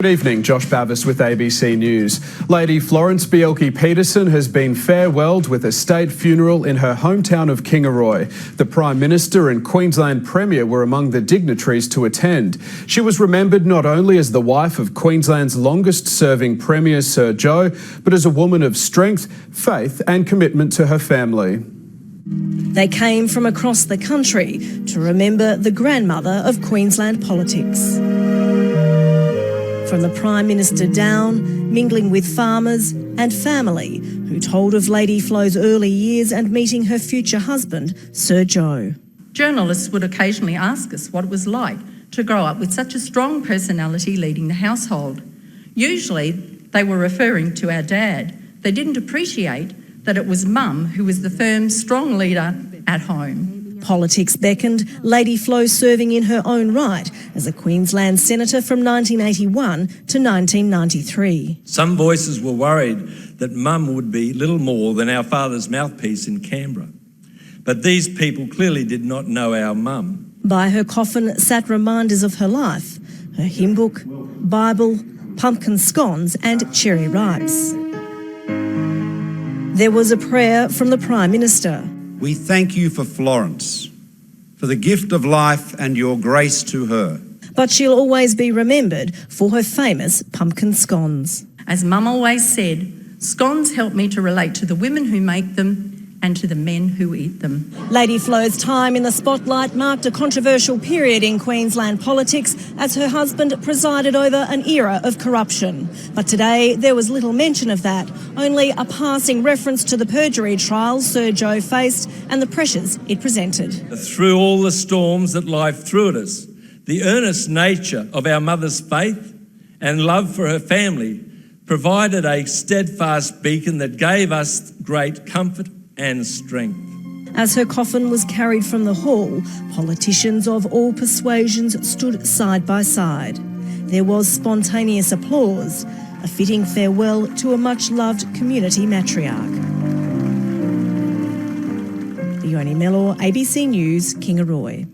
Good evening, Josh Bavis with ABC News. Lady Florence Bjelke-Petersen has been farewelled with a state funeral in her hometown of Kingaroy. The Prime Minister and Queensland Premier were among the dignitaries to attend. She was remembered not only as the wife of Queensland's longest-serving Premier Sir Joe, but as a woman of strength, faith and commitment to her family. They came from across the country to remember the grandmother of Queensland politics. From the Prime Minister down, mingling with farmers and family who told of Lady Flo's early years and meeting her future husband, Sir Joe. Journalists would occasionally ask us what it was like to grow up with such a strong personality leading the household. Usually they were referring to our dad. They didn't appreciate that it was Mum who was the firm, strong leader at home. Politics beckoned, Lady Flo serving in her own right as a Queensland senator from 1981 to 1993. Some voices were worried that Mum would be little more than our father's mouthpiece in Canberra. But these people clearly did not know our Mum. By her coffin sat reminders of her life, her hymn book, Bible, pumpkin scones and cherry ripes. There was a prayer from the Prime Minister. We thank you for Florence, for the gift of life and your grace to her. But she'll always be remembered for her famous pumpkin scones. As Mum always said, scones help me to relate to the women who make them and to the men who eat them. Lady Flo's time in the spotlight marked a controversial period in Queensland politics as her husband presided over an era of corruption. But today there was little mention of that, only a passing reference to the perjury trial Sir Joe faced and the pressures it presented. Through all the storms that life threw at us, the earnest nature of our mother's faith and love for her family provided a steadfast beacon that gave us great comfort and strength. As her coffin was carried from the hall, politicians of all persuasions stood side by side. There was spontaneous applause, a fitting farewell to a much-loved community matriarch. Leonie, Mellor, ABC News, Kingaroy.